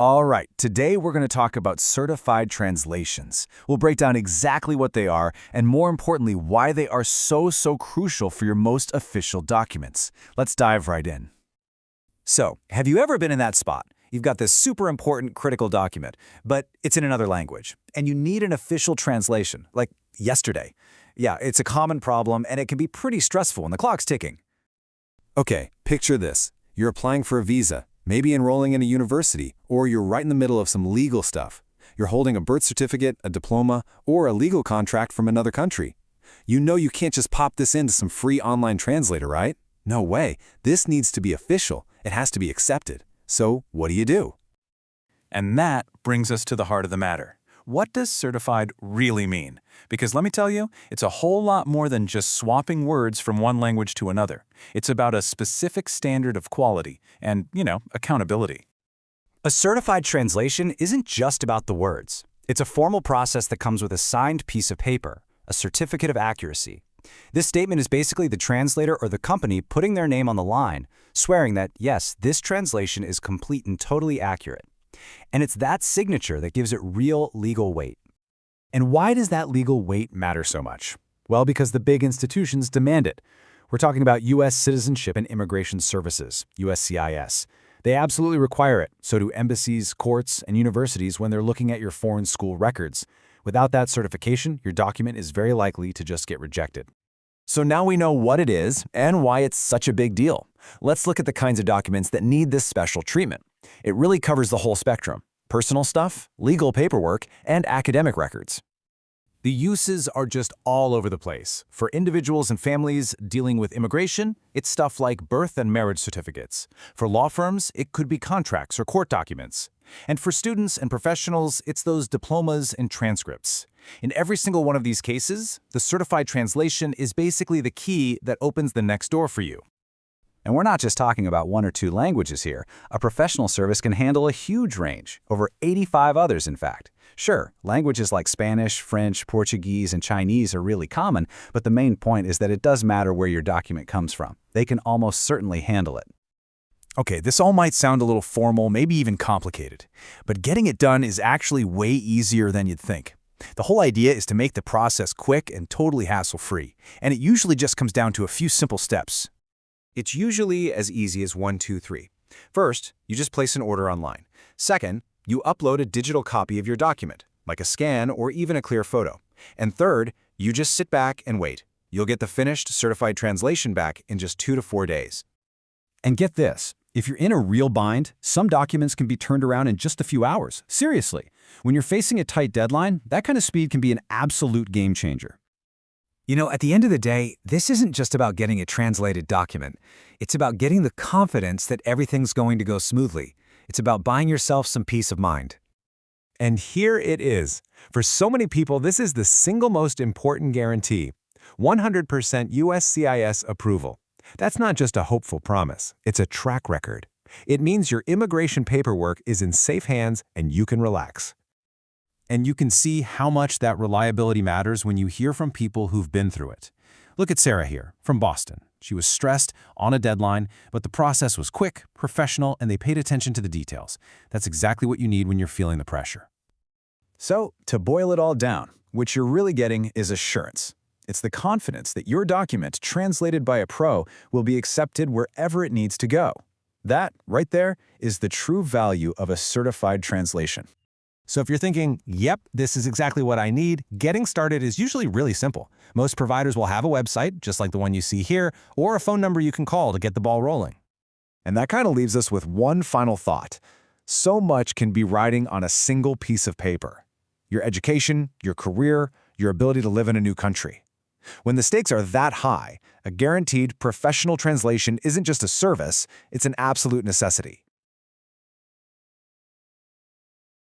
All right, today we're going to talk about certified translations. We'll break down exactly what they are and, more importantly, why they are so crucial for your most official documents. Let's dive right in. So, have you ever been in that spot? You've got this super important critical document, but it's in another language, and you need an official translation, like yesterday. Yeah, it's a common problem, and it can be pretty stressful when the clock's ticking. Okay, picture this. You're applying for a visa, maybe enrolling in a university, or you're right in the middle of some legal stuff. You're holding a birth certificate, a diploma, or a legal contract from another country. You know you can't just pop this into some free online translator, right? No way. This needs to be official. It has to be accepted. So, what do? And that brings us to the heart of the matter. What does certified really mean? Because let me tell you, it's a whole lot more than just swapping words from one language to another. It's about a specific standard of quality and, accountability. A certified translation isn't just about the words. It's a formal process that comes with a signed piece of paper, a certificate of accuracy. This statement is basically the translator or the company putting their name on the line, swearing that, yes, this translation is complete and totally accurate. And it's that signature that gives it real legal weight. And why does that legal weight matter so much? Well, because the big institutions demand it. We're talking about U.S. Citizenship and Immigration Services, USCIS. They absolutely require it. So do embassies, courts, and universities when they're looking at your foreign school records. Without that certification, your document is very likely to just get rejected. So now we know what it is and why it's such a big deal. Let's look at the kinds of documents that need this special treatment. It really covers the whole spectrum: personal stuff, legal paperwork, and academic records. The uses are just all over the place. For individuals and families dealing with immigration, it's stuff like birth and marriage certificates. For law firms, it could be contracts or court documents. And for students and professionals, it's those diplomas and transcripts. In every single one of these cases, the certified translation is basically the key that opens the next door for you. And we're not just talking about 1 or 2 languages here. A professional service can handle a huge range, over 85 others in fact. Sure, languages like Spanish, French, Portuguese, and Chinese are really common, but the main point is that it does matter where your document comes from. They can almost certainly handle it. Okay, this all might sound a little formal, maybe even complicated, but getting it done is actually way easier than you'd think. The whole idea is to make the process quick and totally hassle-free, and it usually just comes down to a few simple steps. It's usually as easy as 1, 2, 3. First, you just place an order online. Second, you upload a digital copy of your document, like a scan or even a clear photo. And third, you just sit back and wait. You'll get the finished certified translation back in just 2 to 4 days. And get this, if you're in a real bind, some documents can be turned around in just a few hours. Seriously. When you're facing a tight deadline, that kind of speed can be an absolute game changer. At the end of the day, this isn't just about getting a translated document. It's about getting the confidence that everything's going to go smoothly. It's about buying yourself some peace of mind. And here it is. For so many people, this is the single most important guarantee: 100% USCIS approval. That's not just a hopeful promise, it's a track record. It means your immigration paperwork is in safe hands and you can relax. And you can see how much that reliability matters when you hear from people who've been through it. Look at Sarah here, from Boston. She was stressed, on a deadline, but the process was quick, professional, and they paid attention to the details. That's exactly what you need when you're feeling the pressure. So, to boil it all down, what you're really getting is assurance. It's the confidence that your document, translated by a pro, will be accepted wherever it needs to go. That, right there, is the true value of a certified translation. So if you're thinking, yep, this is exactly what I need, getting started is usually really simple. Most providers will have a website, just like the one you see here, or a phone number you can call to get the ball rolling. And that kind of leaves us with one final thought. So much can be riding on a single piece of paper: your education, your career, your ability to live in a new country. When the stakes are that high, a guaranteed professional translation isn't just a service, it's an absolute necessity.